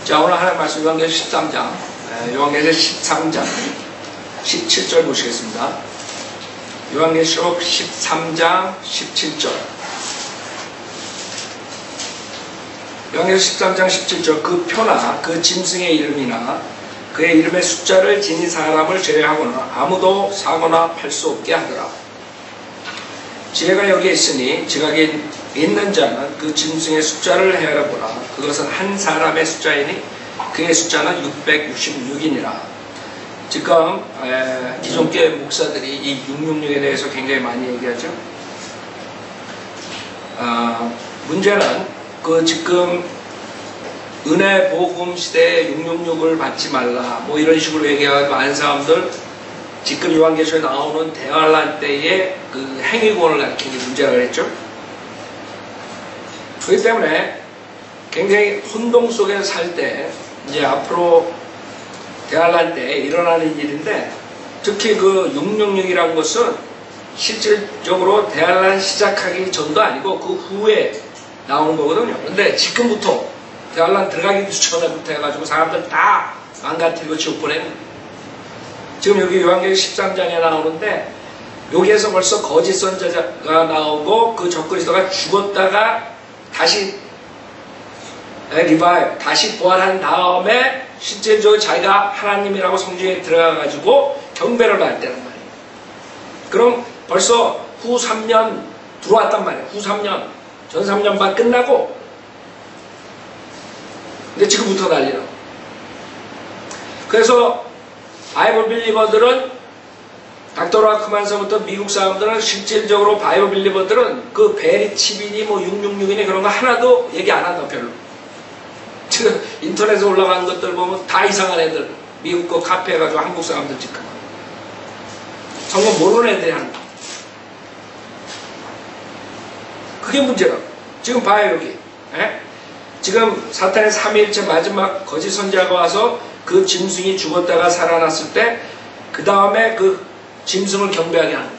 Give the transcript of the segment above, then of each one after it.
자, 오늘 하나님 말씀 요한계시록 13장, 요한계시록 13장 17절 보시겠습니다. 요한계시록 13장 17절. 요한계시록 13장 17절. 그 표나 그 짐승의 이름이나 그의 이름의 숫자를 지닌 사람을 제외하고는 아무도 사거나 팔 수 없게 하더라. 지혜가 여기에 있으니 지각이 있는 자는 그 짐승의 숫자를 헤아려보라. 그것은 한 사람의 숫자이니 그의 숫자는 666이니라. 지금 기존교회 목사들이 이 666에 대해서 굉장히 많이 얘기하죠. 문제는 그 지금 은혜 복음 시대에 666을 받지 말라 뭐 이런 식으로 얘기하고 많은 사람들 지금 요한계시록에 나오는 대환란 때의 그 행위권을 가리키는 게 문제라 그랬죠. 그렇기 때문에 굉장히 혼동 속에서 살 때 이제 앞으로 대환란 때 일어나는 일인데, 특히 그 666이라는 것은 실질적으로 대환란 시작하기 전도 아니고 그 후에 나오는 거거든요. 근데 지금부터 대환란 들어가기 전부터 해가지고 사람들 다 망가뜨리고 지옥 보내는, 지금 여기 요한계시록 13장에 나오는데 여기에서 벌써 거짓 선지자가 나오고 그 적그리스도가 죽었다가 다시 리바이브, 다시 부활한 다음에 실제적으로 자기가 하나님이라고 성경에 들어가가지고 경배를 받을 때란 말이에요. 그럼 벌써 후 3년 들어왔단 말이에요. 후 3년, 전 3년 반 끝나고, 근데 지금부터 난리라고. 그래서 바이블 빌리버들은, 닥터라 크만서부터 미국 사람들은 실질적으로 바이블 빌리버들은 그 베리칩이니 뭐 666이니 그런 거 하나도 얘기 안 한다. 별로. 지금 인터넷에 올라가는 것들 보면 다 이상한 애들, 미국 거 카페 해가지고 한국 사람들 지금 성경 모르는 애들이 한다. 그게 문제라고. 지금 봐요 여기. 지금 사탄의 삼위일체 마지막 거짓 선지자가 와서 그 짐승이 죽었다가 살아났을 때 그 다음에 그 짐승을 경배하게 하는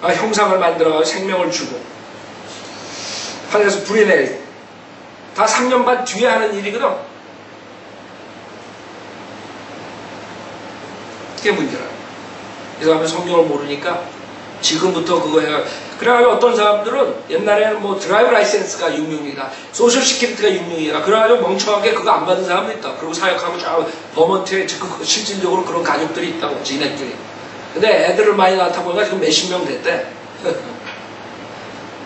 거죠. 형상을 만들어가지고 생명을 주고 하늘에서 불이 내리고, 다 3년 반 뒤에 하는 일이거든. 그게 문제라. 이 사람은 성경을 모르니까 지금부터 그거 해가. 그래가지고 어떤 사람들은 옛날에는 뭐 드라이브 라이센스가 666이다, 소셜 시큐리티가 666이다, 그래가지고 멍청하게 그거 안 받은 사람도 있다. 그리고 사역하고 저 버먼트에 지금 실질적으로 그런 가족들이 있다고, 지네들이. 근데 애들을 많이 낳다 보니까 지금 몇십 명 됐대.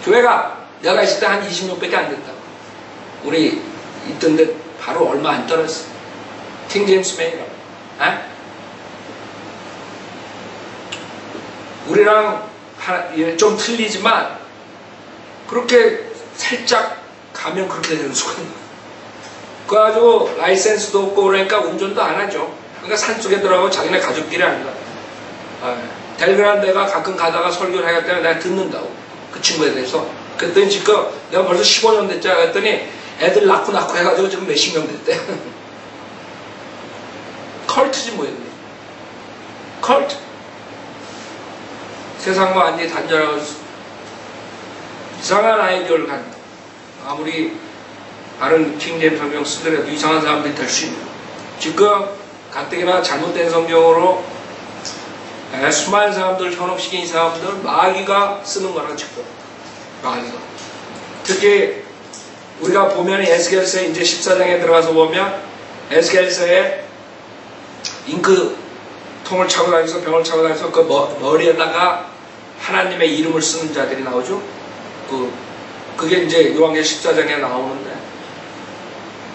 교회가 내가 있을 때 한 20명밖에 안 됐다고. 우리 있던데 바로 얼마 안 떨었어. 킹 제임스 메이라고. 우리랑 좀 틀리지만 그렇게 살짝 가면 그렇게 되는 수가 있는 거야. 그래가지고 라이센스도 없고 그러니까 운전도 안 하죠. 그러니까 산속에 들어가고 자기네 가족끼리 안 가. 델그란 데가 가끔 가다가 설교를 하기 때문에 내가 듣는다고, 그 친구에 대해서. 그랬더니 지금 내가 벌써 15년 됐자 했더니 애들 낳고 해가지고 지금 몇십 명 됐대. 컬트지 뭐였네. 컬트. 세상과 완전히 단절하고 이상한 아이디어를 갖는, 아무리 다른 킹제임스 성경 쓰더라도 이상한 사람들이 될 수 있는, 지금 가뜩이나 잘못된 성경으로 수많은 사람들 현혹시킨 이 사람들 마귀가 쓰는 거라고 지금. 마귀가. 특히 우리가 보면 에스겔서에 이제 14장에 들어가서 보면 에스겔서에 잉크통을 차고 다니면서 병을 차고 다니면서 그 머리에다가 하나님의 이름을 쓰는 자들이 나오죠. 그게 이제 요한계시록 14장에 나오는데,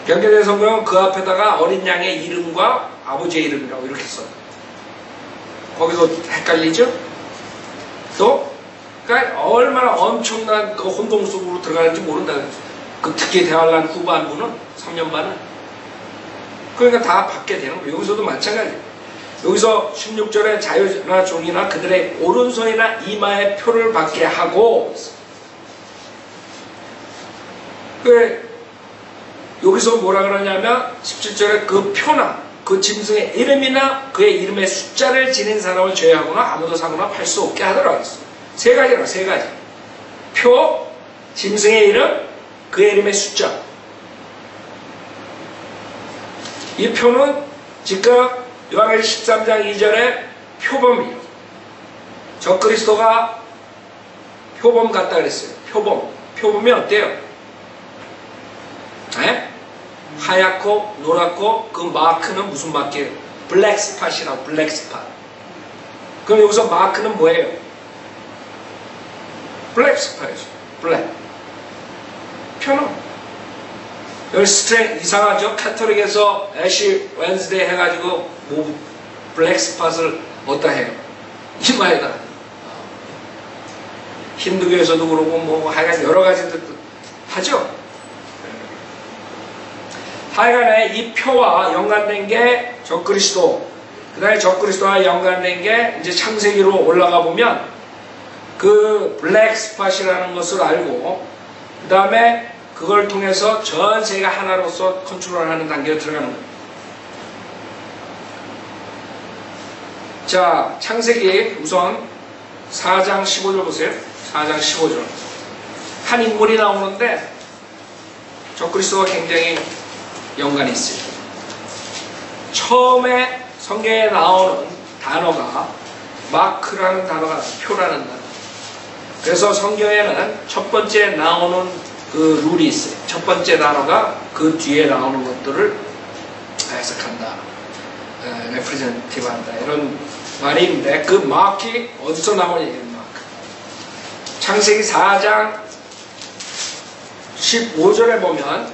변경된 성경은 그 앞에다가 어린 양의 이름과 아버지의 이름이라고 이렇게 써요. 거기서 헷갈리죠? 또 그러니까 얼마나 엄청난 그 혼동 속으로 들어가는지 모른다. 그 특히 대환란 후반부는 3년 반은 그러니까 다 받게 되는 거예요. 여기서도 마찬가지예요. 여기서 16절에 자유나 종이나 그들의 오른손이나 이마에 표를 받게 하고, 여기서 뭐라 그러냐면 17절에 그 표나 그 짐승의 이름이나 그의 이름의 숫자를 지닌 사람을 제외하거나 아무도 사거나 팔 수 없게 하더라고 했어요. 세 가지라, 세 가지. 표, 짐승의 이름, 그의 이름의 숫자. 이 표는 지금 요한계시록 13장 2절에 표범이에요. 적그리스도가 표범 같다 그랬어요. 표범이 어때요? 네? 하얗고 노랗고 그 마크는 무슨 마크예요? 블랙스팟이라고. 블랙스팟. 그럼 여기서 마크는 뭐예요? 블랙스팟이죠. 블랙. 표는 여기 이상하죠? 카톨릭에서 애쉬 웬스데이 해가지고 뭐 블랙스팟을 어디다 해요? 이마에다. 힌두교에서도 그러고 뭐 하여간 여러 가지 하죠. 하여간에 이 표와 연관된 게 적그리스도, 그 다음에 적그리스도와 연관된 게 이제 창세기로 올라가 보면 그 블랙 스팟이라는 것을 알고, 그 다음에 그걸 통해서 전 세계가 하나로서 컨트롤하는 단계로 들어가는 거예요. 자, 창세기 우선 4장 15절 보세요. 4장 15절. 한 인물이 나오는데 적그리스도와 굉장히 연관이 있어요. 처음에 성경에 나오는 단어가 마크라는 단어가 표라는 단어. 그래서 성경에는 첫 번째 나오는 그 룰이 있어요. 첫 번째 단어가 그 뒤에 나오는 것들을 해석한다, 레프레젠티브 한다, 이런 말이 있는데, 그 마크이 어디서 나오냐. 마크. 창세기 4장 15절에 보면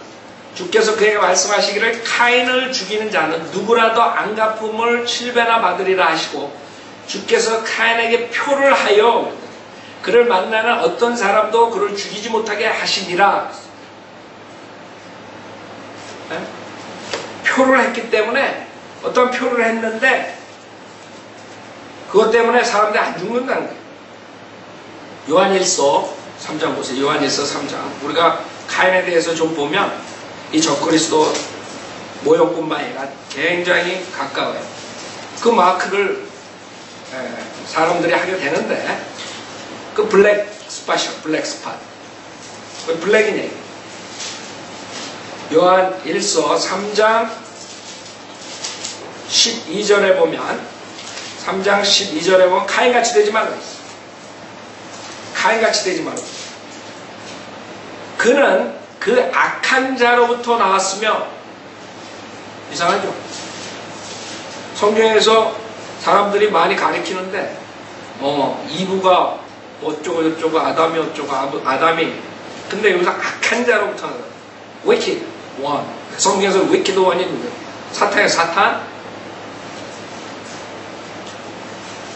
주께서 그에게 말씀하시기를 카인을 죽이는 자는 누구라도 안갚음을 7배나 받으리라 하시고, 주께서 카인에게 표를 하여 그를 만나는 어떤 사람도 그를 죽이지 못하게 하시니라. 네? 표를 했기 때문에, 어떤 표를 했는데 그것 때문에 사람들이 안 죽는다는 거예요. 요한일서 3장 보세요. 요한일서 3장. 우리가 카인에 대해서 좀 보면 이 적그리스도 모욕뿐만 아니라 굉장히 가까워요. 그 마크를 사람들이 하게 되는데, 그 블랙 스팟이요. 블랙 스팟. 그 블랙이네. 요한 1서 3장 12절에 보면, 3장 12절에 보면 카인같이 되지 말라 했어. 카인같이 되지 말라. 그는 그 악한 자로부터 나왔으며, 이상하죠? 성경에서 사람들이 많이 가리키는데 이브가 어쩌고 저쩌고 아담이 어쩌고 아담이, 근데 여기서 악한 자로부터 나왔어요. wicked one. 성경에서 wicked one이 누구예요? 사탄이에요. 사탄.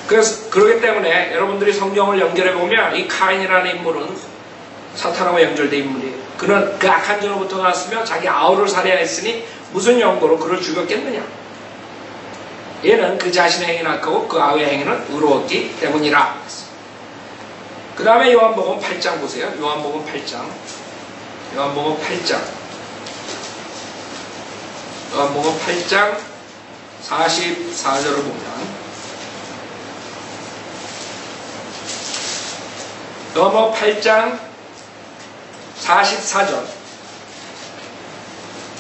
그래서 그렇기 때문에 여러분들이 성경을 연결해 보면 이 카인이라는 인물은 사탄하고 연결된 인물이에요. 그는 그 악한 자로부터 나왔으며 자기 아우를 살해했으니 무슨 연고로 그를 죽였겠느냐. 얘는 그 자신의 행위는 악하고 그 아우의 행위는 의로웠기 때문이라. 그 다음에 요한복음 8장 보세요. 요한복음 8장. 요한복음 8장. 요한복음 8장 44절을 보면, 요한복음 8장 44절.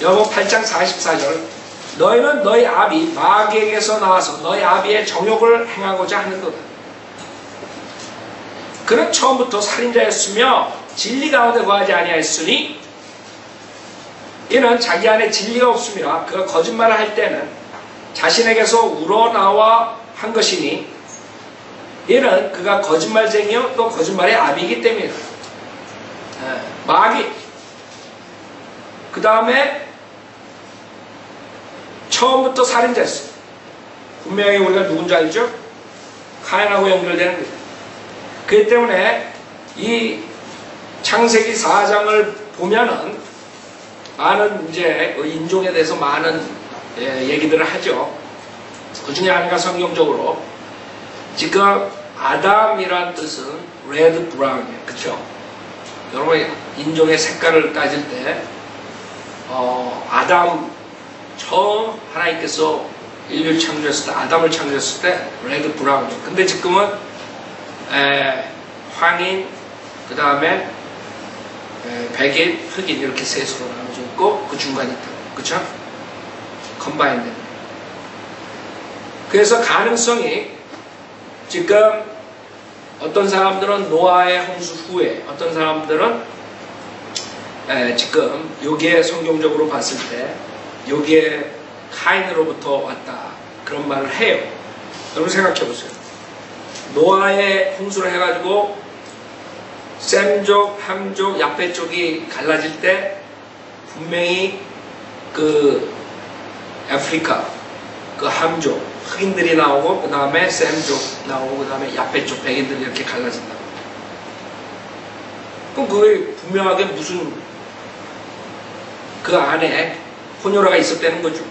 요한복음 8장 44절. 너희는 너희 아비 마귀에게서 나와서 너희 아비의 정욕을 행하고자 하는도다. 그는 처음부터 살인자였으며 진리 가운데 거하지 아니하였으니, 이는 자기 안에 진리가 없음이라 그가 거짓말을 할 때는 자신에게서 우러나와 한 것이니, 이는 그가 거짓말쟁이요 또 거짓말의 아비이기 때문이다. 마귀. 그 다음에 처음부터 살인자였어. 분명히 우리가 누군지 알죠? 카인하고 연결되는 거예요. 그렇기 때문에 이 창세기 4장을 보면은 많은 이제 인종에 대해서 많은 얘기들을 하죠. 그 중에 하나가 성경적으로 지금 아담이란 뜻은 레드 브라운이에요. 그쵸? 여러분 인종의 색깔을 따질 때 아담 처음 하나님께서 인류를 창조했을 때, 아담을 창조했을 때 레드 브라운이에요. 근데 지금은 황인, 그 다음에 백인, 흑인 이렇게 셋으로 나눠져 있고 그 중간에 있다고. 그쵸? 컴바인 됩니다. 그래서 가능성이 지금 어떤 사람들은 노아의 홍수 후에, 어떤 사람들은 지금 여기에 성경적으로 봤을 때 여기에 카인으로부터 왔다 그런 말을 해요. 여러분 생각해 보세요. 노아의 홍수를 해가지고 셈족, 함족, 야페 쪽이 갈라질 때 분명히 그 아프리카 그 함족 흑인들이 나오고 그 다음에 셈족 나오고 그 다음에 야페 쪽 백인들이 이렇게 갈라진다. 그럼 그게 분명하게 무슨 그 안에 혼혈아가 있었다는 거죠.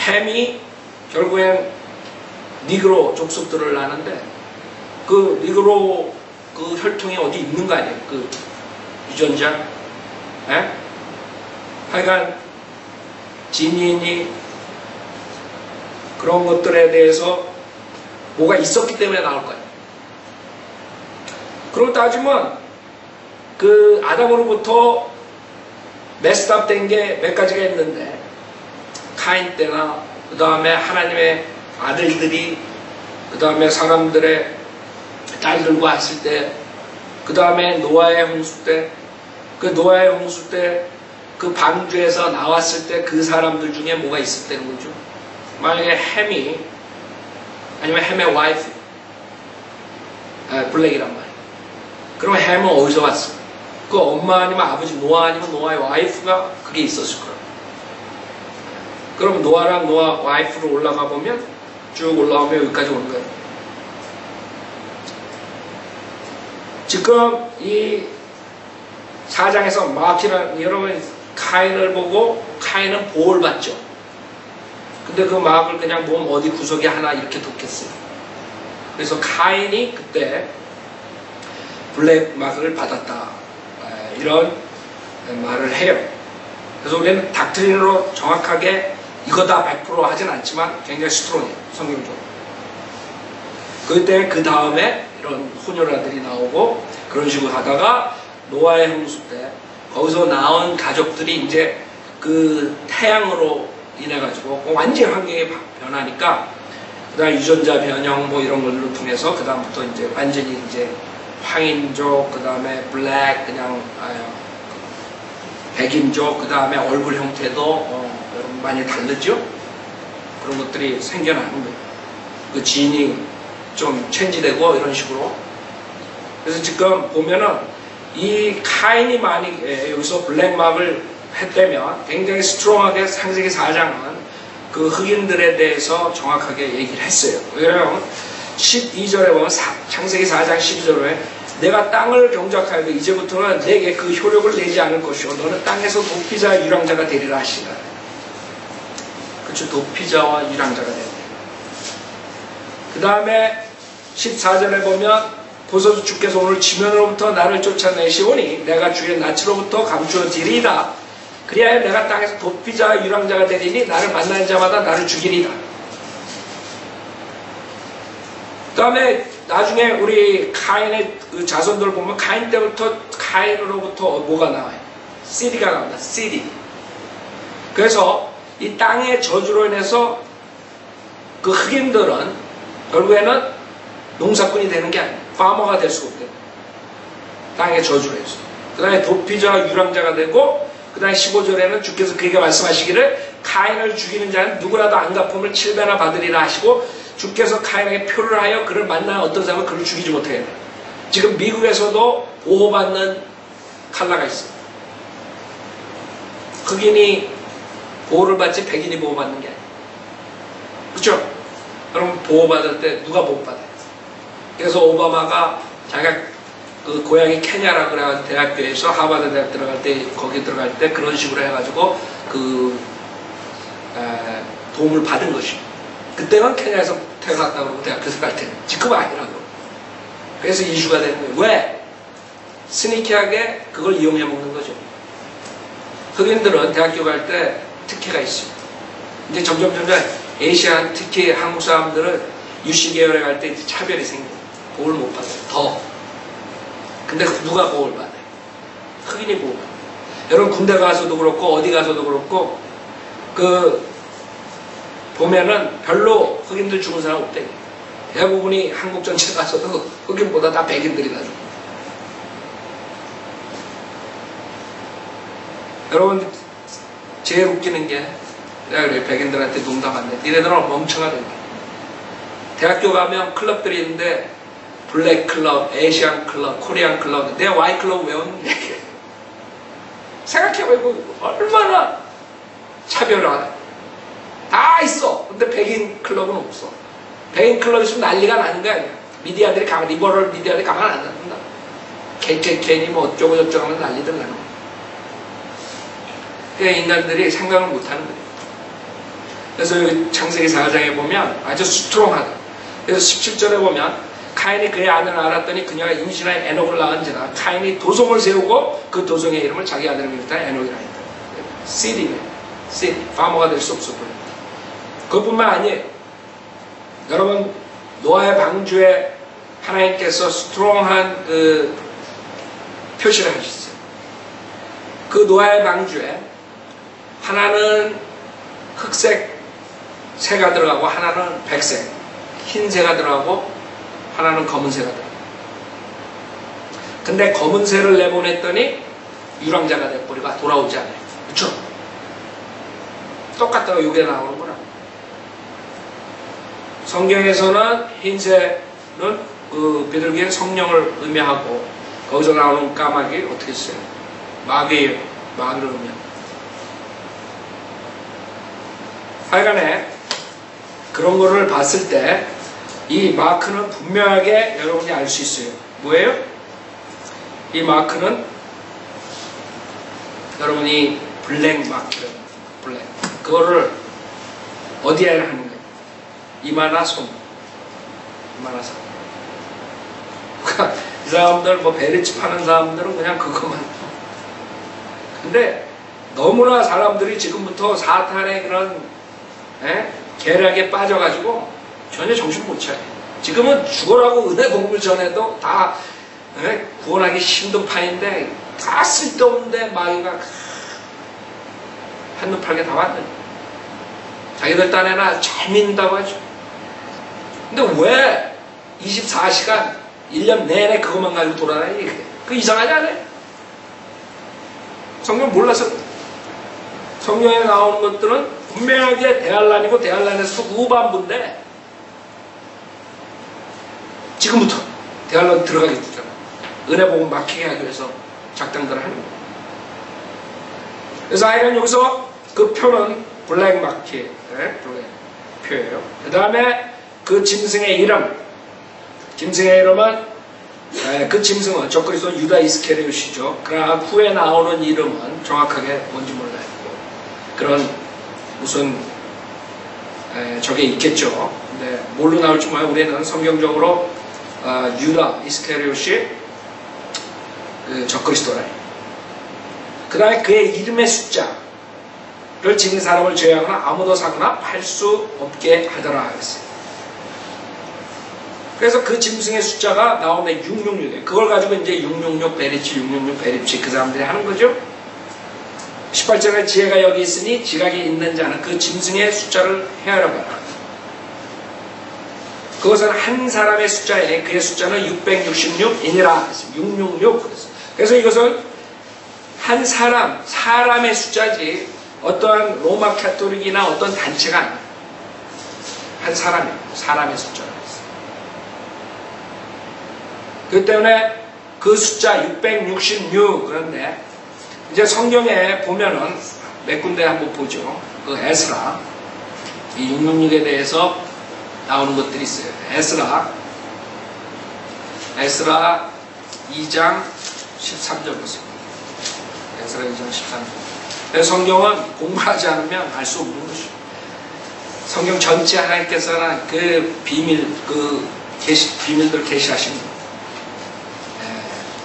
햄이 결국엔 니그로 족속들을 낳는데 그 니그로 그 혈통이 어디 있는 거 아니에요? 그 유전자. 하여간 지닌이 그런 것들에 대해서 뭐가 있었기 때문에 나올 거예요. 그러고 따지면 그 아담으로부터 메스답 된 게 몇 가지가 있는데 카인 때나 그 다음에 하나님의 아들들이 그 다음에 사람들의 딸들과 했을 때 그 다음에 노아의 홍수 때 그 노아의 홍수 때 그 방주에서 나왔을 때 그 사람들 중에 뭐가 있었다는 거죠. 만약에 햄이 아니면 햄의 와이프 블랙이란 말이에요. 그러면 햄은 어디서 왔어? 그 엄마 아니면 아버지 노아 아니면 노아의 와이프가 그게 있었을 거예요. 그럼 노아랑 노아 와이프로 올라가 보면 쭉 올라오면 여기까지 오는 거예요. 지금 이 4장에서 마키는 여러분 카인을 보고 카인은 보호를 받죠. 근데 그 마크를 그냥 몸 어디 구석에 하나 이렇게 뒀겠어요. 그래서 카인이 그때 블랙 마크를 받았다. 이런 말을 해요. 그래서 우리는 닥트린으로 정확하게 이거다 100% 하진 않지만 굉장히 스트롱해요. 성경적으로. 그때 그 다음에 이런 혼혈아들이 나오고 그런 식으로 하다가 노아의 홍수 때 거기서 나온 가족들이 이제 그 태양으로 인해가지고 완전히 환경이 변하니까 그 다음 유전자 변형 뭐 이런 걸로 통해서 그 다음부터 이제 완전히 이제 황인족, 그 다음에 블랙, 그냥 백인족, 그 다음에 얼굴 형태도 여러분 많이 다르죠? 그런 것들이 생겨나는 거예요. 그 지인이 좀 체인지되고 이런 식으로. 그래서 지금 보면은 이 카인이 많이 여기서 블랙막을 했다면 굉장히 스트롱하게 창세기 4장은 그 흑인들에 대해서 정확하게 얘기를 했어요. 왜냐하면 12절에 보면 창세기 4장 12절에 내가 땅을 경작하여도 이제부터는 내게 그 효력을 내지 않을 것이요 너는 땅에서 도피자 유랑자가 되리라 하시라. 그렇죠. 도피자와 유랑자가 되리라. 그 다음에 14절에 보면 보소서 주께서 오늘 지면으로부터 나를 쫓아내시오니 내가 주의 낯으로부터 감추어지리이다. 그리하여 내가 땅에서 도피자 유랑자가 되리니 나를 만나는 자마다 나를 죽이리다. 그 다음에 나중에 우리 카인의 그 자손들 보면 카인 때부터 카인으로부터 뭐가 나와요? 씨디가 나옵니다. 씨디. 그래서 이 땅의 저주로 인해서 그 흑인들은 결국에는 농사꾼이 되는 게 아니에요. 파머가 될 수가 없대요. 땅의 저주로 해서. 그 다음에 도피자와 유랑자가 되고 그 다음에 15절에는 주께서 그에게 말씀하시기를 카인을 죽이는 자는 누구라도 안갚음을 7배나 받으리라 하시고 주께서 카인에게 표를 하여 그를 만나는 어떤 사람은 그를 죽이지 못하게 해요. 지금 미국에서도 보호받는 칼라가 있어요. 흑인이 보호를 받지 백인이 보호받는 게 아니에요. 그렇죠? 여러분 보호받을 때 누가 보호받아요? 그래서 오바마가 자기가 그 고향이 케냐라 그래가지고 대학교에서 하버드 대학 들어갈 때 거기 들어갈 때 그런 식으로 해가지고 그 도움을 받은 것이에요. 그때는 케냐에서 태어났다고 그러고 대학교 들어갈 때는 지금 아니라고. 그래서 이슈가 되는 거예요. 왜? 스니키하게 그걸 이용해 먹는 거죠. 흑인들은 대학교 갈 때 특혜가 있어요. 이제 점점 에이시안 특히 한국 사람들은 유시 계열에 갈 때 차별이 생겨요. 보호를 못 받아요. 더. 근데 누가 보호를 받아요? 흑인이 보호를 받아요. 여러분 군대 가서도 그렇고 어디 가서도 그렇고 그 보면은 별로 흑인들 죽은 사람 없대. 대부분이 한국 전체 가서도 흑인보다 다 백인들이 다 죽어. 여러분 제일 웃기는 게 내가 그래 백인들한테 농담한데 니네들은 멍청하다. 대학교 가면 클럽들이 있는데 블랙 클럽, 에이시안 클럽, 코리안 클럽 내가 와이 클럽 외웠는데 생각해보고 얼마나 차별화 다 있어. 근데 백인 클럽은 없어. 백인 클럽 있으면 난리가 나는 거야. 미디어들이 리버럴 미디어들이 가만 안 놔둔다. KKK니 뭐 어쩌고 저쩌고 하면 난리들 나는 거야. 그냥 인간들이 생각을 못하는 거예요. 그래서 여기 창세기 4장에 보면 아주 스트롱하다. 그래서 17절에 보면 카인이 그의 아들을 알았더니 그녀가 임신하여 에녹을 낳은지라 카인이 도성을 세우고 그 도성의 이름을 자기 아들을 비롯하 에녹이라 했다. 씨디네. 씨디. 파머가 될 수 없었거든요. 그것뿐만 아니에요. 여러분 노아의 방주에 하나님께서 스트롱한 그 표시를 하셨어요. 그 노아의 방주에 하나는 흑색 새가 들어가고 하나는 백색 흰새가 들어가고 하나는 검은새가 들어가고 근데 검은새를 내보냈더니 유랑자가 돼버리고 돌아오지 않아요. 그렇죠? 똑같다고 이게 나오는구나. 성경에서는 흰새는 그 비둘기의 성령을 의미하고 거기서 나오는 까마귀 어떻게 써요? 마귀예요. 마귀를 의미합니다. 하여간에 그런 거를 봤을 때 이 마크는 분명하게 여러분이 알 수 있어요. 뭐예요? 이 마크는 여러분이 블랙 마크예요. 블랙. 그거를 어디에 하는 거예요? 이마나 손. 이마나 손. 이 사람들 뭐 베리집 하는 사람들은 그냥 그것만. 근데 너무나 사람들이 지금부터 사탄의 그런 계략에 빠져가지고 전혀 정신 못 차려. 지금은 죽어라고 은혜 공부 전에도 다 구원하기 힘든 판인데 다 쓸데없는데 마귀가 한눈 팔게 다 왔네. 자기들 딴에나 잘 믿는다고 하죠. 근데 왜 24시간 1년 내내 그것만 가지고 돌아다니니? 그 이상하지 않아요? 성경 몰라서 성경에 나오는 것들은 분명하게 대할란이고 대할란에서 후반부인데 지금부터 대할란 들어가게 되잖아. 은혜 복음 막히게 하기 위해서 작당들을 하는 거예요. 그래서 하여간 여기서 그 표는 블랙 마키 블랙 표예요. 그 다음에 그 짐승의 이름, 짐승의 이름은 그 짐승은 적그리스도 유다 이스케리옷이죠. 그러나 후에 나오는 이름은 정확하게 뭔지 몰라요. 그런 무슨 저게 있겠죠. 근데 뭘로 나올지 몰라요. 우리는 성경적으로 유다 이스케리옷이 그 적그리스도라. 그 다음에 그의 이름의 숫자를 지닌 사람을 제외하거나 아무도 사거나 팔 수 없게 하더라 그랬어요. 그래서 그 짐승의 숫자가 나오면 666이에요. 그걸 가지고 이제 666 베리치, 666 베리치 그 사람들이 하는 거죠. 18절에 지혜가 여기 있으니 지각이 있는 자는 그 짐승의 숫자를 헤아려봐라. 그것은 한 사람의 숫자에 그의 숫자는 666이니라. 666. 그래서 이것은 한 사람의 숫자지 어떠한 로마 카톨릭이나 어떤 단체가 아니에요. 한 사람의 숫자라고 했어요. 그렇기 때문에 그 숫자 666 그런데 이제 성경에 보면은 몇 군데 한번 보죠. 그 에스라 이 666에 대해서 나오는 것들이 있어요. 에스라 2장 13절 보세요. 에스라 2장 13절. 성경은 공부하지 않으면 알 수 없는 것이죠. 성경 전체 하나님께서는 그 비밀들 계시하신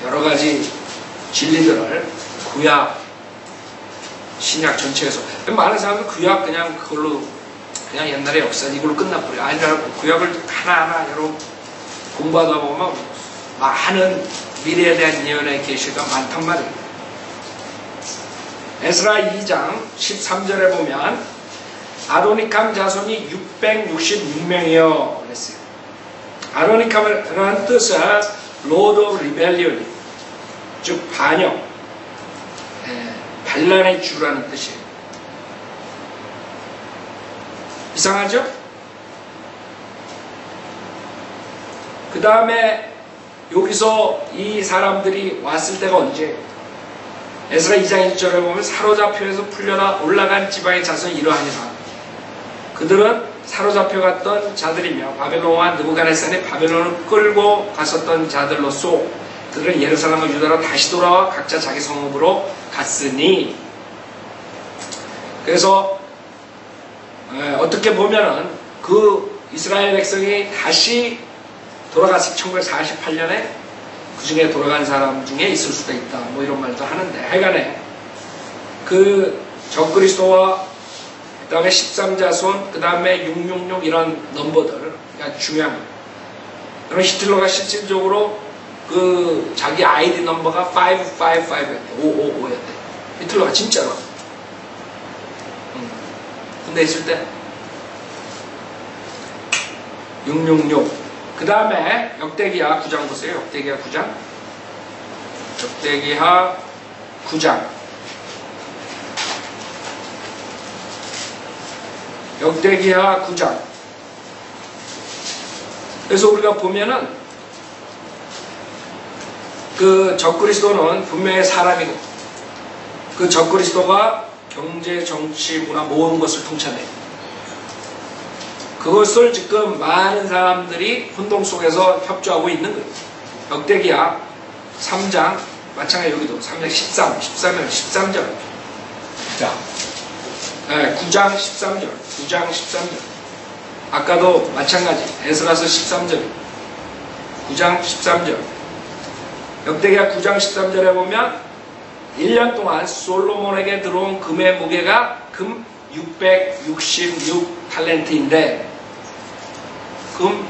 여러 가지 진리들을 구약, 신약 전체에서 많은 사람들은 구약 그냥 그걸로 그냥 옛날의 역사 이걸로 끝나버려요. 아니라 구약을 하나하나 여러분 공부하다 보면 많은 미래에 대한 예언의 계시가 많단 말이에요. 에스라 2장 13절에 보면 아도니캄 자손이 666명이요 그랬어요. 아도니캄이라는 뜻은 Lord of Rebellion, 즉 반역, 반란의 주라는 뜻이에요. 이상하죠? 그 다음에 여기서 이 사람들이 왔을 때가 언제? 에스라 2장 1절에 보면 사로잡혀서 풀려나 올라간 지방의 자손이 이러하니라. 그들은 사로잡혀 갔던 자들이며 바벨론 왕 느부갓네살이 바벨론을 끌고 갔었던 자들로서 그들은 예루살렘과 유다로 다시 돌아와 각자 자기 성읍으로 갔으니. 그래서 어떻게 보면은 그 이스라엘 백성이 다시 돌아갔을 1948년에 그 중에 돌아간 사람 중에 있을 수도 있다. 뭐 이런 말도 하는데 하여간에 그 적그리스도와 그 다음에 13자손 그 다음에 666 이런 넘버들 중요한 거예요. 그럼 히틀러가 실질적으로 그 자기 아이디 넘버가 555였대. 555였대. 히틀러가 진짜로 군대 있을 때 666 그 다음에 역대기하 9장 보세요. 역대기하 9장. 역대기하 9장. 역대기하 9장. 그래서 우리가 보면은 그 적그리스도는 분명히 사람이고 그 적그리스도가 경제, 정치, 문화 모든 것을 통찰해요. 그것을 지금 많은 사람들이 혼동 속에서 협조하고 있는 거예요. 역대기하 3장, 마찬가지 여기도 3장 13절. 자, 9장 13절. 9장 13절. 아까도 마찬가지. 에스라서 13절. 9장 13절. 역대기하 9장 13절에 보면 1년 동안 솔로몬에게 들어온 금의 무게가 금 666탈렌트인데 금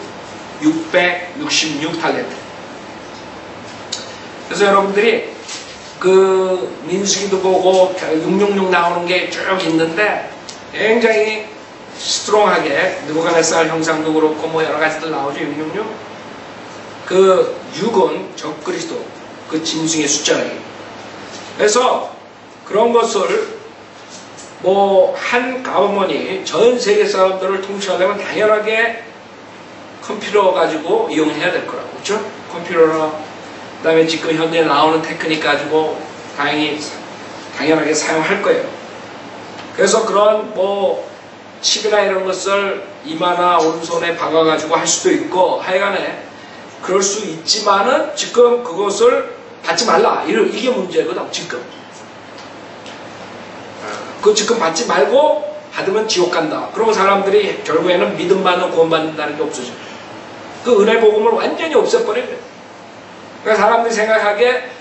666탈렌트. 그래서 여러분들이 그 민수기도 보고 666 나오는 게 쭉 있는데 굉장히 스트롱하게 느부갓네살 형상도 그렇고 뭐 여러 가지들 나오죠. 666. 그 6은 적그리스도 그 짐승의 숫자예요. 그래서 그런 것을 뭐 한 가버먼이 전 세계 사람들을 통치하려면 당연하게 컴퓨터 가지고 이용해야 될 거라고. 그렇죠? 컴퓨터나 그다음에 지금 현대에 나오는 테크닉 가지고 당연하게 사용할 거예요. 그래서 그런 뭐 칩이나 이런 것을 이마나 오른손에 박아가지고 할 수도 있고 하여간에 그럴 수 있지만은 지금 그것을 받지 말라. 이게 문제거든 지금. 그 지금 받지 말고 받으면 지옥 간다. 그러고 사람들이 결국에는 믿음만은 구원받는다는 게 없어져. 그 은혜 복음을 완전히 없애버려요. 그러니까 사람들이 생각하기에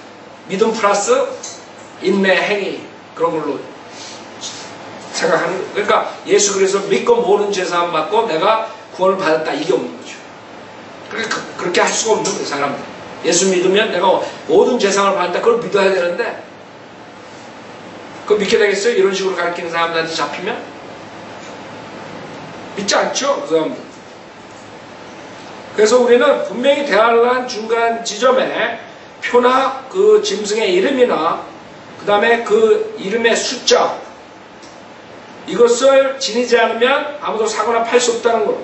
믿음 플러스 인내 행위 그런 걸로 생각하는 거예요. 그러니까 예수 그리스도 믿고 모든 죄사함 받고 내가 구원을 받았다 이게 없는 거죠. 그렇게 할 수가 없는 거예요. 사람들. 예수 믿으면 내가 모든 죄사함을 받았다 그걸 믿어야 되는데 그거 믿게 되겠어요? 이런 식으로 가르치는 사람들한테 잡히면? 믿지 않죠? 그 사람들. 그래서 우리는 분명히 대환란 중간 지점에 표나 그 짐승의 이름이나 그 다음에 그 이름의 숫자 이것을 지니지 않으면 아무도 사거나 팔 수 없다는 거.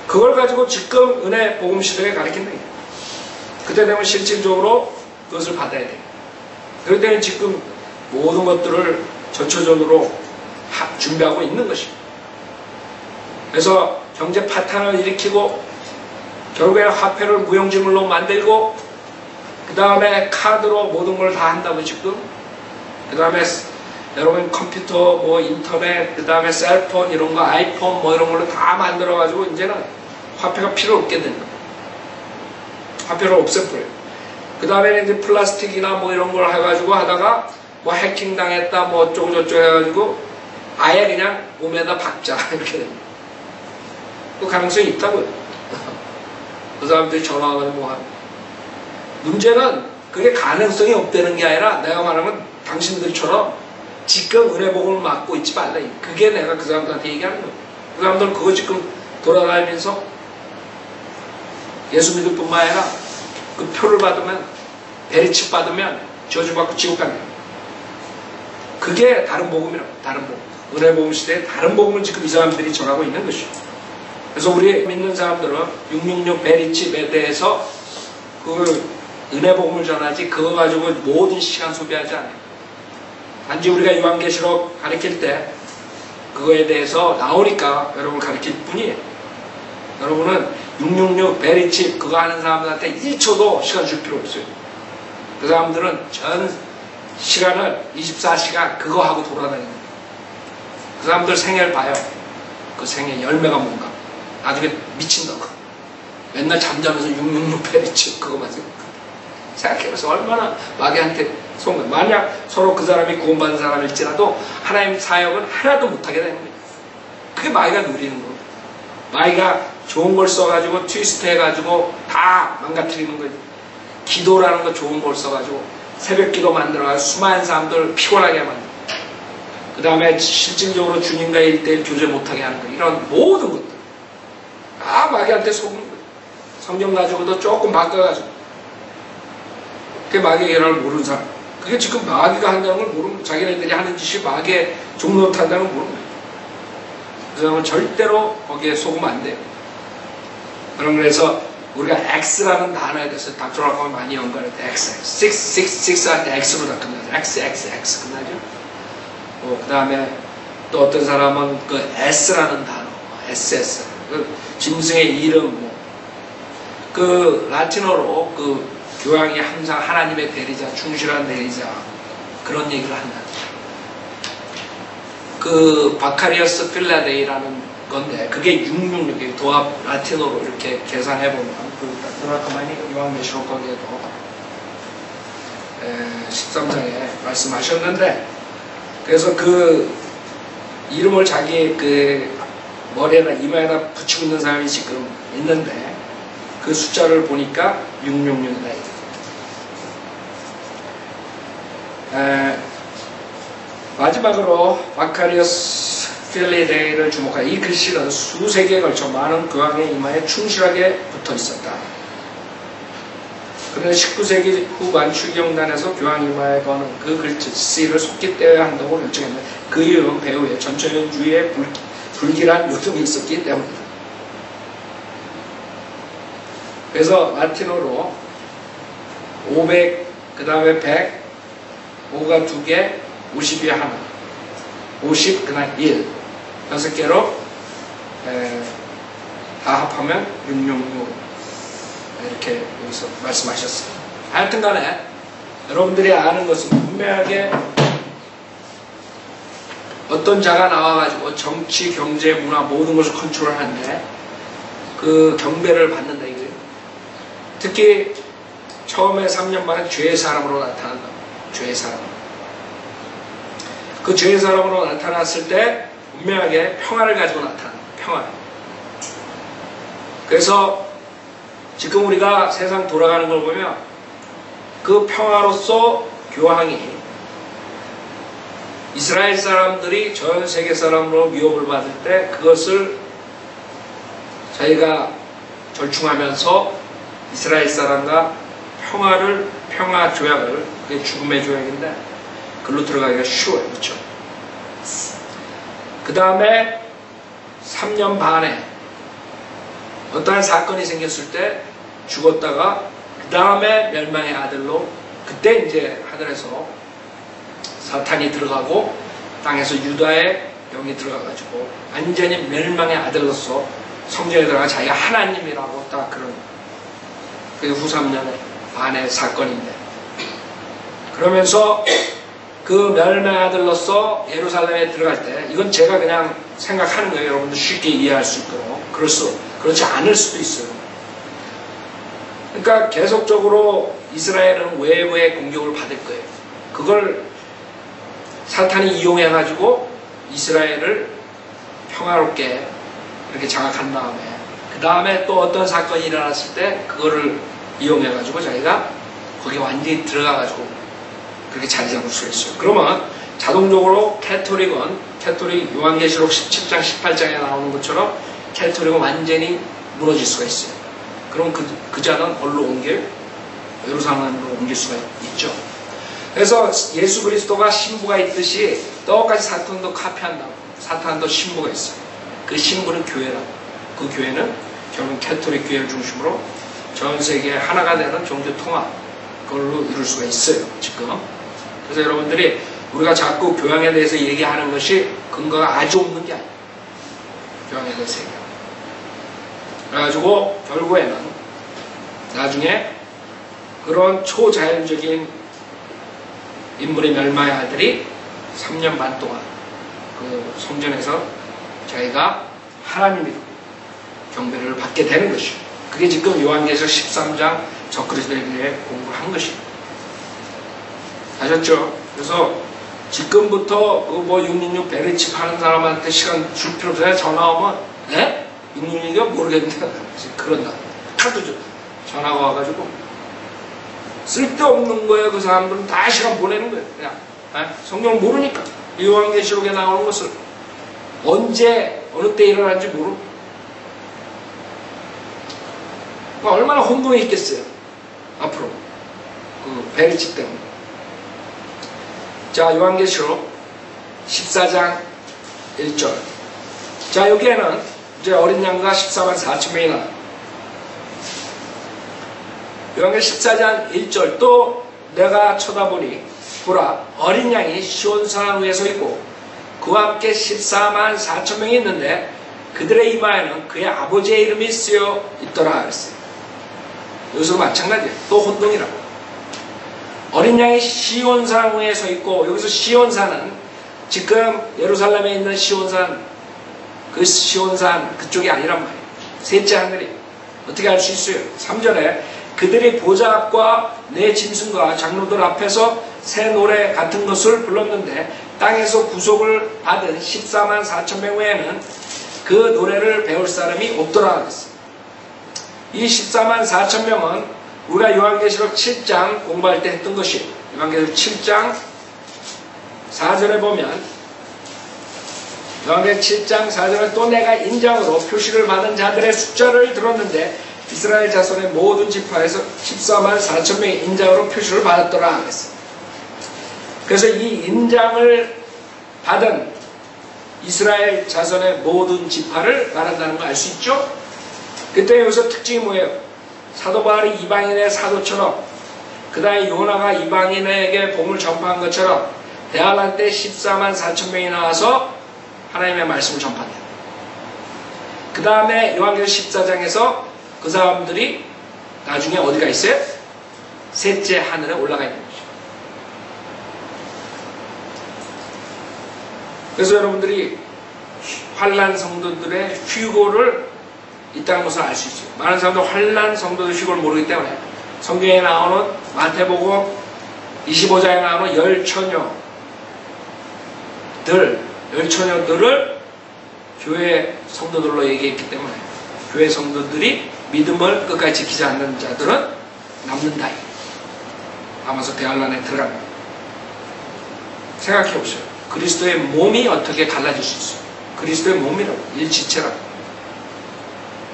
그걸 가지고 지금 은혜 복음 시대에 가르치는 거예요. 그때 되면 실질적으로 그것을 받아야 돼요. 그럴 때는 지금 모든 것들을 전초전으로 준비하고 있는 것입니다. 그래서 경제 파탄을 일으키고 결국에 화폐를 무용지물로 만들고 그 다음에 카드로 모든 걸 다 한다고 지금 그 다음에 여러분 컴퓨터 뭐 인터넷 그 다음에 셀폰 이런 거 아이폰 뭐 이런 걸로 다 만들어 가지고 이제는 화폐가 필요 없게 된다. 화폐를 없애버려요. 그 다음에 이제 플라스틱이나 뭐 이런 걸 해가지고 하다가 뭐 해킹 당했다 뭐 어쩌고 저쩌고 해가지고 아예 그냥 몸에다 박자 이렇게 됩니다. 그 가능성이 있다고요. 그 사람들이 전화하고 뭐 하는. 문제는 그게 가능성이 없다는 게 아니라 내가 말하면 당신들처럼 지금 은혜 복음을 맡고 있지 말라. 그게 내가 그 사람들한테 얘기하는 거예요. 그 사람들은 그거 지금 돌아다니면서 예수 믿을 뿐만 아니라 그 표를 받으면, 베리칩 받으면 저주받고 지옥 간다. 그게 다른 복음이라고. 다른 복음. 은혜 복음 시대에 다른 복음을 지금 이 사람들이 전하고 있는 것이죠. 그래서 우리 믿는 사람들은 666 베리칩에 대해서 그 은혜 복음을 전하지 그거 가지고 모든 시간 소비하지 않아요. 단지 우리가 요한계시록 가르칠 때 그거에 대해서 나오니까 여러분을 가르칠 뿐이에요. 여러분은 666 베리칩 그거 하는 사람들한테 1초도 시간 줄 필요 없어요. 그 사람들은 전 시간을 24시간 그거 하고 돌아다니는 거예요. 그 사람들 생애를 봐요. 그 생애 열매가 뭔가. 나중에 미친다고. 맨날 잠자면서 666 베리칩 그거만 생각해보세요. 얼마나 마귀한테 속는. 만약 서로 그 사람이 구원받은 사람일지라도 하나님 사역은 하나도 못하게 되는 거예요. 그게 마귀가 누리는 거예요. 마귀가 좋은 걸 써가지고 트위스트 해가지고 다 망가뜨리는 거예요. 기도라는 거 좋은 걸 써가지고 새벽 기도 만들어가지고 수많은 사람들 피곤하게 만들고 그 다음에 실질적으로 주님과의 1대1 교제 못하게 하는 거. 이런 모든 것들 다 마귀한테 속는 거예요. 성경 가지고도 조금 바꿔가지고 그게 마귀의 계략을 모르는 사람. 그게 지금 마귀가 한다는 걸 모르는, 자기네들이 하는 짓이 마귀의 종로를 탄다는 걸 모르는 거예요. 그 사람은 절대로 거기에 속으면 안 돼요. 그래서 우리가 X라는 단어에 대해서 닥터럴하고 많이 연구할 때 X, 6 할 때 X로 다 끝나죠. X 끝나죠. 그 다음에 또 어떤 사람은 그 S라는 단어, SS, 그 짐승의 이름, 그 라틴어로 그 교황이 항상 하나님의 대리자, 충실한 대리자 그런 얘기를 한다. 그 바카리어스 필라데이라는 건데 그게 666이에요. 도합 라틴어로 이렇게 계산해보면 그라카마니 요한계시록 거기에도 13장에 말씀하셨는데 그래서 그 이름을 자기 그 머리에다 이마에다 붙이고 있는 사람이 지금 있는데 그 숫자를 보니까 666이다. 마지막으로 마카리오스 필리데이를 주목하여 이 글씨는 수세기에 걸쳐 많은 교황의 이마에 충실하게 붙어 있었다. 그런데 19세기 후반 추기경단에서 교황 이마에 거는 그 글씨를 속기 떼어야 한다고 결정했는데 그 이유는 배후에 전천연주의의 불길한 요동이 있었기 때문이다. 그래서 라틴어로 500, 그 다음에 100, 5가 2개, 50이 하나, 50, 그 다음 1, 6개로 다 합하면 666 이렇게 여기서 말씀하셨어요. 하여튼 간에 여러분들이 아는 것은 분명하게 어떤 자가 나와가지고 정치, 경제, 문화 모든 것을 컨트롤하는데 그 경배를 받는다 이거예요. 특히 처음에 3년 만에 죄의 사람으로 나타난다. 죄의 사람. 그 죄의 사람으로 나타났을 때 분명하게 평화를 가지고 나타난다. 평화. 그래서 지금 우리가 세상 돌아가는 걸 보면 그 평화로서 교황이 이스라엘 사람들이 전 세계 사람으로 위협을 받을 때 그것을 자기가 절충하면서 이스라엘 사람과 평화 조약을, 그게 죽음의 조약인데 글로 들어가기가 쉬워요. 그렇죠? 그 다음에 3년 반에 어떠한 사건이 생겼을 때 죽었다가 그 다음에 멸망의 아들로 그때 이제 하늘에서 사탄이 들어가고 땅에서 유다의 영이 들어가가지고 완전히 멸망의 아들로서 성전에 들어가 자기가 하나님이라고 딱 그런 그게 후 3년 반의 사건인데 그러면서 그 멸망의 아들로서 예루살렘에 들어갈 때 이건 제가 그냥 생각하는 거예요. 여러분들 쉽게 이해할 수 있도록 그렇지 않을 수도 있어요. 그러니까 계속적으로 이스라엘은 외부의 공격을 받을 거예요. 그걸 사탄이 이용해가지고 이스라엘을 평화롭게 이렇게 장악한 다음에 그 다음에 또 어떤 사건이 일어났을 때 그거를 이용해가지고 자기가 거기에 완전히 들어가가지고 그렇게 자리 잡을 수가 있어요. 그러면 자동적으로 캐토릭 요한계시록 17장 18장에 나오는 것처럼 캐토릭은 완전히 무너질 수가 있어요. 그럼 그 자는 어디로 예루살렘으로 옮길 수가 있죠. 그래서 예수 그리스도가 신부가 있듯이 똑같이 사탄도 카피한다고. 사탄도 신부가 있어요. 그 신부는 교회라고. 그 교회는 결국 캐토릭 교회를 중심으로 전 세계 하나가 되는 종교 통합, 그걸로 이룰 수가 있어요, 지금. 그래서 여러분들이 우리가 자꾸 교양에 대해서 얘기하는 것이 근거가 아주 없는 게 아니에요. 교양에 대해서 얘기하는. 그래가지고 결국에는 나중에 그런 초자연적인 인물의 멸망의 아들이 3년 반 동안 그 성전에서 자기가 하나님이 경배를 받게 되는 것이에요. 그게 지금 요한계시록 13장 적그리스도에 대해 공부를 한 것이에요. 아셨죠? 그래서 지금부터 그 뭐 666 베르치 파는 사람한테 시간 줄 필요 없어요. 전화 오면 666이가 모르겠는데 그런다. 하도 전화가 와가지고 쓸데없는 거예요. 그 사람들은 다 시간 보내는 거예요. 그냥 성경 모르니까 요한계시록에 나오는 것을 언제 어느 때 일어난지 모르고 얼마나 혼동이 있겠어요. 앞으로 그 베르치 때문에. 자, 요한계시록 14장 1절. 자, 여기에는 이제 어린 양과 14만 4천 명이 나와요. 요한계시록 14장 1절. 또 내가 쳐다보니 보라, 어린 양이 시온산 위에 서 있고 그와 함께 14만 4천 명이 있는데 그들의 이마에는 그의 아버지의 이름이 쓰여 있더라 그랬어요. 여기서도 마찬가지예요. 또 혼동이라고. 어린 양이 시온산 위에 서 있고, 여기서 시온산은 지금 예루살렘에 있는 시온산, 그 시온산 그쪽이 아니란 말이에요. 셋째 하늘이. 어떻게 알 수 있어요? 3절에 그들이 보좌 앞과 내 짐승과 장로들 앞에서 새 노래 같은 것을 불렀는데 땅에서 구속을 받은 14만 4천 명 외에는 그 노래를 배울 사람이 없더라 그랬어요. 이 14만 4천 명은 우리가 요한계시록 7장 공부할 때 했던 것이에요. 요한계시록 7장 4절에 보면 요한계시록 7장 4절에 또 내가 인장으로 표시를 받은 자들의 숫자를 들었는데 이스라엘 자손의 모든 지파에서 14만 4천 명의 인장으로 표시를 받았더라 그랬어요. 그래서 이 인장을 받은 이스라엘 자손의 모든 지파를 말한다는 거 알 수 있죠? 그때 여기서 특징이 뭐예요? 사도 바울이 이방인의 사도처럼, 그 다음에 요나가 이방인에게 복음을 전파한 것처럼 대환란 때 14만 4천 명이 나와서 하나님의 말씀을 전파한다. 그 다음에 요한계시록 14장에서 그 사람들이 나중에 어디가 있어요? 셋째 하늘에 올라가 있는 거죠. 그래서 여러분들이 환난 성도들의 휴고를 있다는 것을 알 수 있어요. 많은 사람들 환난 성도들 휴고를 모르기 때문에 성경에 나오는 마태복음 25장에 나오는 열처녀들을 교회 성도들로 얘기했기 때문에 교회 성도들이 믿음을 끝까지 지키지 않는 자들은 남는다. 하면서 대환란에 들어갑니다. 생각해 보세요. 그리스도의 몸이 어떻게 갈라질 수 있어요? 그리스도의 몸이라고, 일지체라고.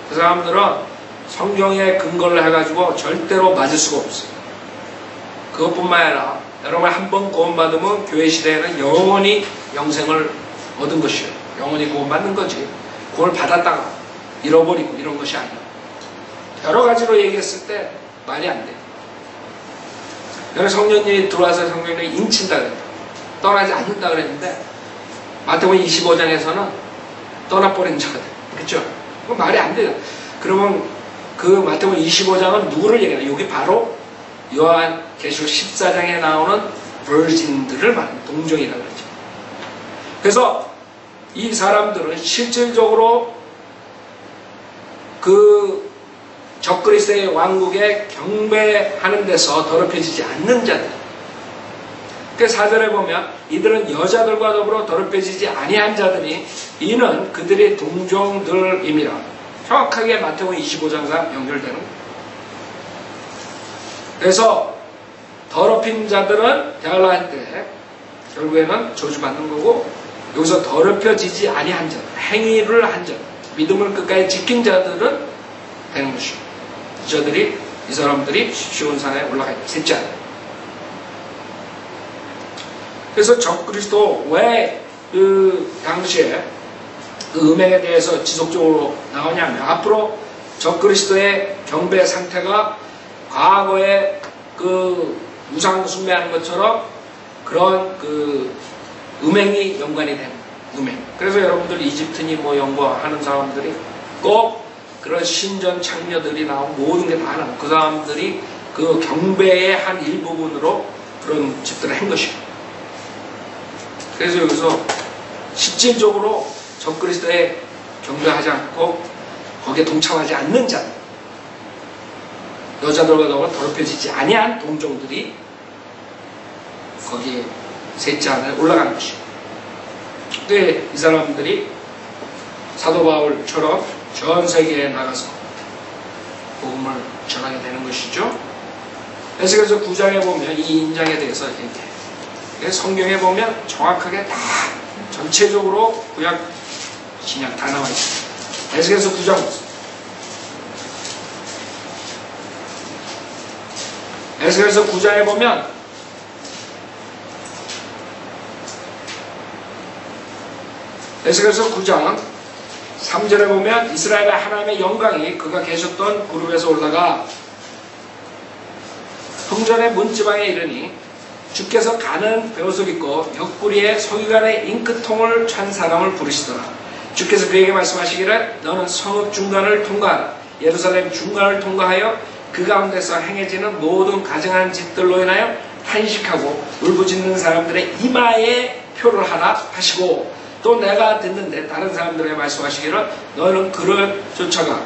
그 사람들은 성경에 근거를 해가지고 절대로 맞을 수가 없어요. 그것뿐만 아니라 여러분 한 번 구원받으면 교회 시대에는 영원히 영생을 얻은 것이에요. 영원히 구원받는 거지. 구원을 받았다가 잃어버리고 이런 것이 아니에요. 여러 가지로 얘기했을 때 말이 안 돼요. 여러 성령님이 들어와서 성령님이 인친다 그랬다. 떠나지 않는다 그랬는데 마태복음 25장에서는 떠나버린 자가 돼. 그렇죠? 그건 말이 안 돼요. 그러면 그 마태복음 25장은 누구를 얘기하냐? 여기 바로 요한계시록 14장에 나오는 virgin들을 말하는 동정이라고 그러죠. 그래서 이 사람들은 실질적으로 그 적그리스도의 왕국에 경배하는 데서 더럽혀지지 않는 자들. 그 4절에 보면 이들은 여자들과 더불어 더럽혀지지 아니한 자들이 이는 그들의 동정들임이라. 정확하게 마태복음 25장과 연결되는 거예요. 그래서 더럽힌 자들은 대할라 때 결국에는 저주받는 거고, 여기서 더럽혀지지 아니한 자, 행위를 한 자, 믿음을 끝까지 지킨 자들은 되는 것이고, 이 사람들이 시온산에 올라가 있다. 셋째. 그래서 적그리스도 왜 그 당시에 그 음행에 대해서 지속적으로 나오냐면, 앞으로 적그리스도의 경배 상태가 과거에 그 우상 숭배하는 것처럼 그런 그 음행이 연관이 되는 음행. 그래서 여러분들 이집트니 뭐 연구하는 사람들이 꼭 그런 신전 창녀들이 나오고 모든 게 다 나오고, 그 사람들이 그 경배의 한 일부분으로 그런 집들을 한 것이에요. 그래서 여기서 실질적으로 적그리스도에 경배하지 않고 거기에 동참하지 않는 자, 여자들과 더럽혀지지 아니한 동종들이 거기에 셋째 안에 올라가는 것이에요. 근데 이 사람들이 사도 바울처럼 전 세계에 나가서 복음을 전하게 되는 것이죠. 에스겔서 9장에 보면 이 인장에 대해서 얘기해요. 성경에 보면 정확하게 다 전체적으로 구약 신약 다 나와 있어요. 에스겔서 9장 보세요. 에스겔서 9장에 보면 에스겔서 9장 3절에 보면 이스라엘의 하나님의 영광이 그가 계셨던 그룹에서 올라가 성전의 문지방에 이르니 주께서 가는 베옷을 입고 옆구리에 서기관의 잉크통을 찬 사람을 부르시더라. 주께서 그에게 말씀하시기를 너는 성읍 중간을 통과하라. 예루살렘 중간을 통과하여 그 가운데서 행해지는 모든 가증한 짓들로 인하여 탄식하고 울부짖는 사람들의 이마에 표를 하라 하시고, 또 내가 듣는데 다른 사람들에게 말씀하시기를 너는 그를 쫓아가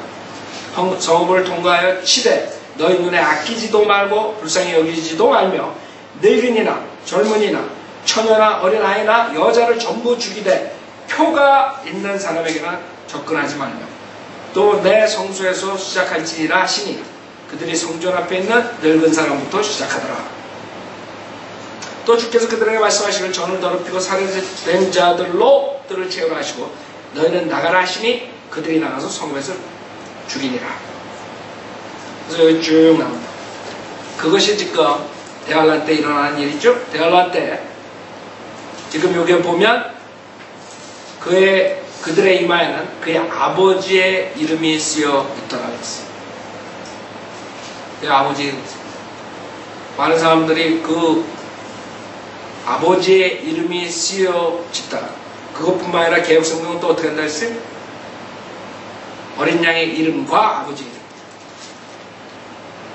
성읍을 통과하여 치되 너희 눈에 아끼지도 말고 불쌍히 여기지도 말며 늙은이나 젊은이나 처녀나 어린아이나 여자를 전부 죽이되 표가 있는 사람에게는 접근하지 말며 또 내 성소에서 시작할지니라 하시니 그들이 성전 앞에 있는 늙은 사람부터 시작하더라. 또 주께서 그들에게 말씀하시기를 전을 더럽히고 살해된 자들로 뜰을 채우라 하시고 너희는 나가라 하시니 그들이 나가서 성읍에서 죽이니라. 그래서 여기 쭉 나옵니다. 그것이 지금 대할란 때 일어나는 일이죠. 대할란 때 지금 여기에 보면 그들의 이마에는 그의 아버지의 이름이 쓰여 있더라 그랬어요. 그의 아버지 이름. 많은 사람들이 그 아버지의 이름이 쓰여졌다. 그것뿐만 아니라 개혁성경은 또 어떻게 한다 했어요? 어린 양의 이름과 아버지 이름.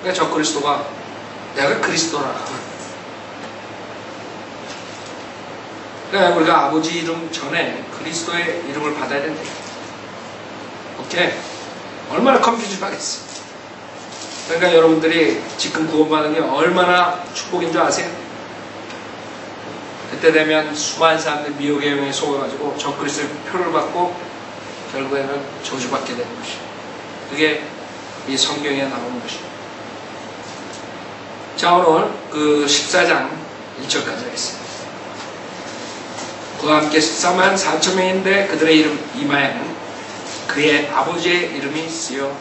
그러니까 적그리스도가 내가 그리스도라. 그러니까 우리가 아버지 이름 전에 그리스도의 이름을 받아야 된다. 오케이? 얼마나 컨퓨전 하겠어. 그러니까 여러분들이 지금 구원받는 게 얼마나 축복인 줄 아세요? 그때 되면 수많은 사람들이 미혹의 영에 속아가지고 적그리스도의 표를 받고 결국에는 저주받게 되는 것이에요. 그게 이 성경에 나오는 것이에요. 자, 오늘 그 14장 1절까지 하겠습니다. 그와 함께 14만 4천 명인데 그들의 이름 이마에는 그의 아버지의 이름이 쓰여